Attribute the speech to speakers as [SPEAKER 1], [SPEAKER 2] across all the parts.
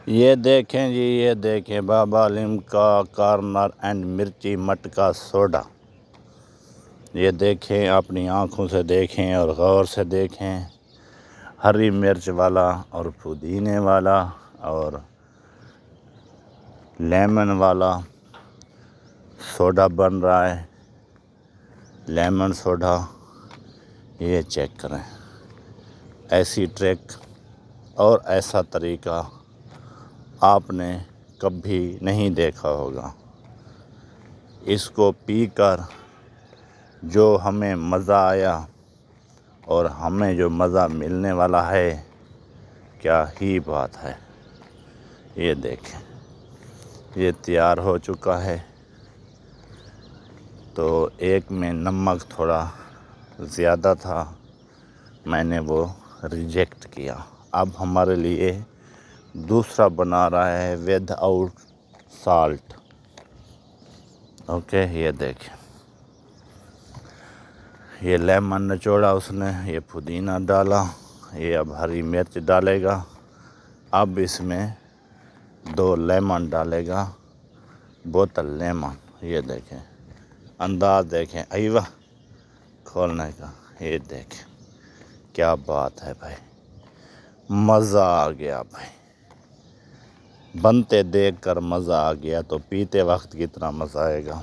[SPEAKER 1] یہ دیکھیں جی، یہ دیکھیں بابا لیمکا کارنر اینڈ مرچی مٹکا سوڈا۔ یہ دیکھیں، اپنی آنکھوں سے دیکھیں اور غور سے دیکھیں۔ ہری مرچ والا اور پودینے والا اور لیمن والا سوڈا بن رہا ہے، لیمن سوڈا۔ یہ چیک کریں، ایسی ٹرک اور ایسا طریقہ آپ نے کبھی نہیں دیکھا ہوگا۔ اس کو پی کر جو ہمیں مزہ آیا اور ہمیں جو مزہ ملنے والا ہے، کیا ہی بات ہے۔ یہ دیکھیں، یہ تیار ہو چکا ہے۔ تو ایک میں نمک تھوڑا زیادہ تھا، میں نے وہ ریجیکٹ کیا۔ اب ہمارے لیے دوسرا بنا رہا ہے ود آؤٹ سالٹ۔ اوکے، یہ دیکھیں، یہ لیمن نچوڑا اس نے، یہ پودینہ ڈالا، یہ اب ہری مرچ ڈالے گا۔ اب اس میں 2 لیمن ڈالے گا، بوتل لیمن۔ یہ دیکھیں، انداز دیکھیں، ایوہ کھولنے کا۔ یہ دیکھیں، کیا بات ہے بھائی، مزہ آ گیا بھائی۔ بنتے دیکھ کر مزہ آ گیا تو پیتے وقت کتنا مزہ آئے گا۔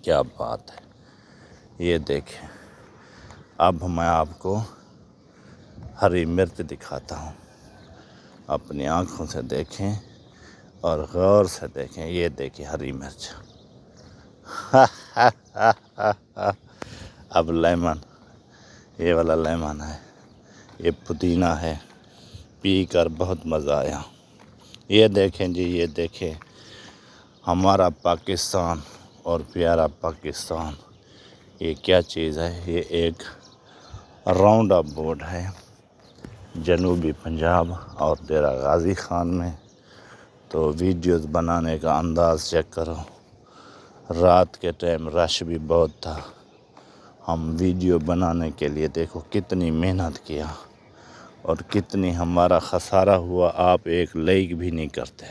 [SPEAKER 1] کیا بات ہے۔ یہ دیکھیں، اب میں آپ کو ہری مرچ دکھاتا ہوں۔ اپنی آنکھوں سے دیکھیں اور غور سے دیکھیں۔ یہ دیکھیں ہری مرچ۔ اب لیمن، یہ والا لیمن ہے، یہ پودینہ ہے، پی کر بہت مزہ آیا۔ یہ دیکھیں جی، یہ دیکھیں ہمارا پاکستان اور پیارا پاکستان، یہ کیا چیز ہے۔ یہ ایک راؤنڈ اپ بورڈ ہے جنوبی پنجاب اور ڈیرہ غازی خان میں۔ تو ویڈیوز بنانے کا انداز چیک کرو۔ رات کے ٹائم رش بھی بہت تھا۔ ہم ویڈیو بنانے کے لیے دیکھو کتنی محنت کیا اور کتنی ہمارا خسارہ ہوا، آپ ایک لائک بھی نہیں کرتے۔